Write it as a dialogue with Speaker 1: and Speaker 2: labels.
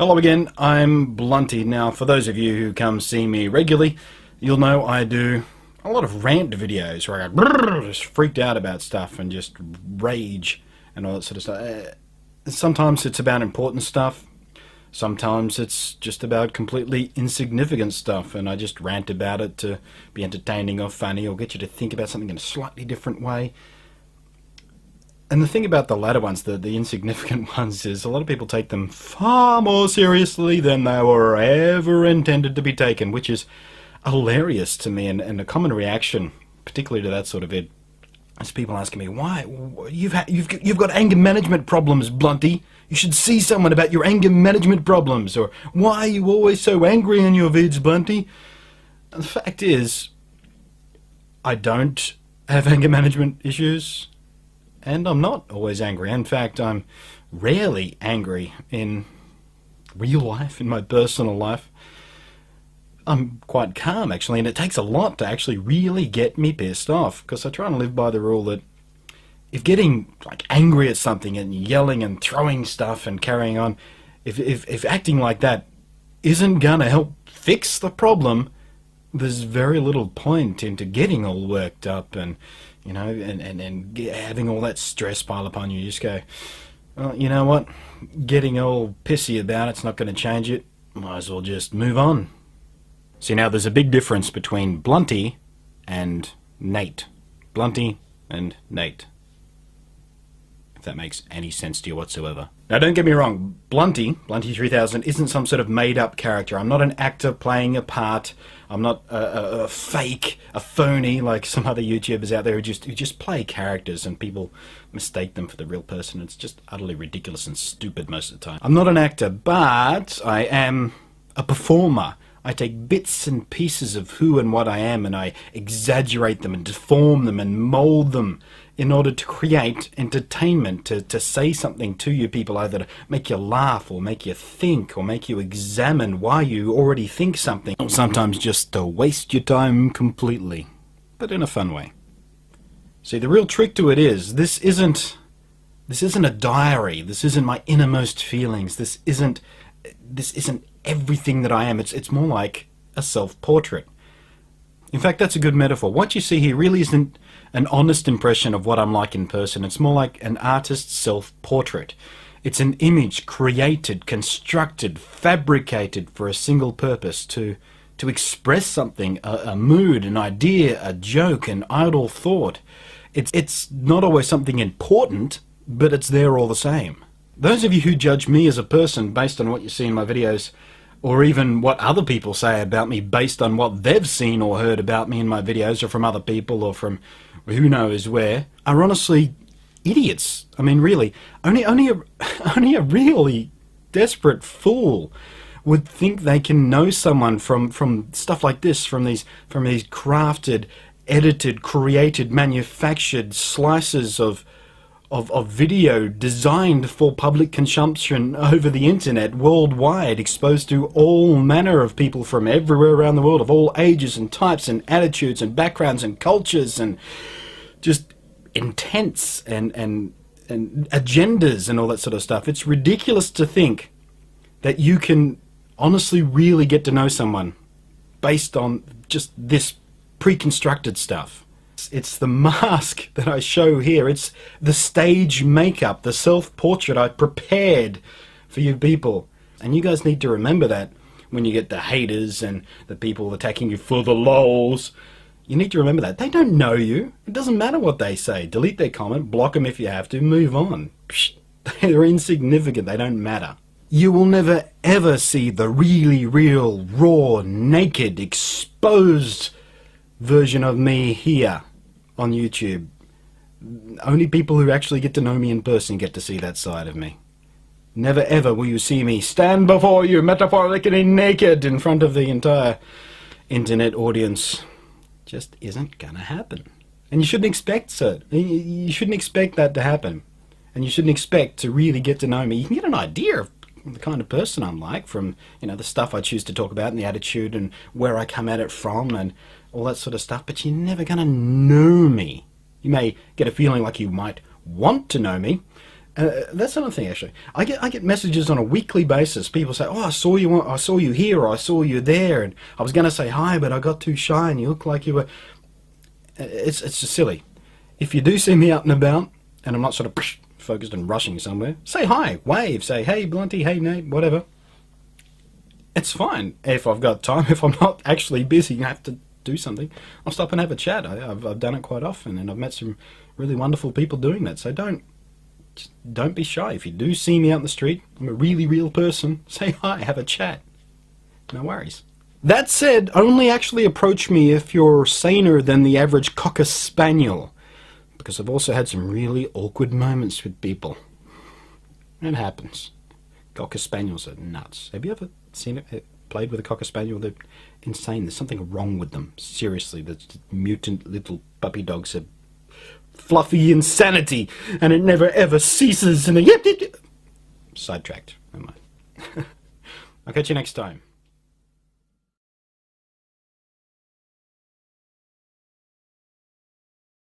Speaker 1: Hello again, I'm Blunty. Now, for those of you who come see me regularly, you'll know I do a lot of rant videos where I go just freaked out about stuff and just rage and all that sort of stuff. Sometimes it's about important stuff, sometimes it's just about completely insignificant stuff, and I just rant about it to be entertaining or funny or get you to think about something in a slightly different way. And the thing about the latter ones, the insignificant ones, is a lot of people take them far more seriously than they were ever intended to be taken, which is hilarious to me. And a common reaction, particularly to that sort of vid, is people asking me, "Why you've got anger management problems, Blunty? You should see someone about your anger management problems." Or, "Why are you always so angry in your vids, Blunty?" And the fact is, I don't have anger management issues. And I'm not always angry. In fact, I'm rarely angry in real life, in my personal life. I'm quite calm, actually, and it takes a lot to actually really get me pissed off, because I try and live by the rule that if getting angry at something and yelling and throwing stuff and carrying on, if acting like that isn't gonna help fix the problem, there's very little point into getting all worked up and and having all that stress pile upon you. You just go, well, you know what? Getting all pissy about it's not going to change it. Might as well just move on. See, now there's a big difference between Blunty and Nate. Blunty and Nate. If that makes any sense to you whatsoever. Now, don't get me wrong, Blunty 3000, isn't some sort of made-up character. I'm not an actor playing a part. I'm not a fake, a phony, like some other YouTubers out there who just play characters and people mistake them for the real person. It's just utterly ridiculous and stupid most of the time. I'm not an actor, but I am a performer. I take bits and pieces of who and what I am and I exaggerate them and deform them and mold them in order to create entertainment, to say something to you people, either to make you laugh or make you think or make you examine why you already think something, or sometimes just to waste your time completely, but in a fun way. See, the real trick to it is, this isn't a diary, this isn't my innermost feelings, this isn't everything that I am. It's more like a self-portrait. In fact, that's a good metaphor. What you see here really isn't an honest impression of what I'm like in person. It's more like an artist's self-portrait. It's an image created, constructed, fabricated for a single purpose, to express something, a mood, an idea, a joke, an idle thought. It's not always something important, but it's there all the same. Those of you who judge me as a person based on what you see in my videos, or even what other people say about me based on what they've seen or heard about me in my videos, or from other people, or from who knows where, are honestly idiots. I mean, really, only a really desperate fool would think they can know someone from stuff like this, from these crafted, edited, created, manufactured slices of video designed for public consumption over the internet worldwide, exposed to all manner of people from everywhere around the world, of all ages and types and attitudes and backgrounds and cultures, and just intents and agendas and all that sort of stuff. It's ridiculous to think that you can honestly really get to know someone based on just this pre-constructed stuff. It's the mask that I show here. It's the stage makeup, the self-portrait I prepared for you people. And you guys need to remember that when you get the haters and the people attacking you for the lols. You need to remember that. They don't know you. It doesn't matter what they say. Delete their comment, block them if you have to, move on. Psh, they're insignificant. They don't matter. You will never ever see the really real, raw, naked, exposed version of me here on YouTube. Only people who actually get to know me in person get to see that side of me. Never ever will you see me stand before you metaphorically naked in front of the entire internet audience. Just isn't gonna happen. And you shouldn't expect so. You shouldn't expect that to happen. And you shouldn't expect to really get to know me. You can get an idea of the kind of person I'm like from, the stuff I choose to talk about and the attitude and where I come at it from and all that sort of stuff, but you're never gonna know me. You may get a feeling like you might want to know me, That's another thing, actually. I get messages on a weekly basis. People say, "Oh, I saw you here, or I saw you there," and I was going to say hi, but I got too shy, and you look like you were. It's just silly. If you do see me out and about, and I'm not sort of focused and rushing somewhere, say hi, wave, say, "Hey, Blunty, hey, Nate," whatever. It's fine if I've got time. If I'm not actually busy and have to do something, I'll stop and have a chat. I've done it quite often, and I've met some really wonderful people doing that. So don't be shy. If you do see me out in the street, I'm a really real person. Say hi, have a chat. No worries. That said, only actually approach me if you're saner than the average Cocker Spaniel, because I've also had some really awkward moments with people. It happens. Cocker Spaniels are nuts. Have you ever seen it? Played with a Cocker Spaniel? They're insane. There's something wrong with them. Seriously, the mutant little puppy dogs are fluffy insanity, and it never ever ceases. And sidetracked. Never mind. I'll catch you next time.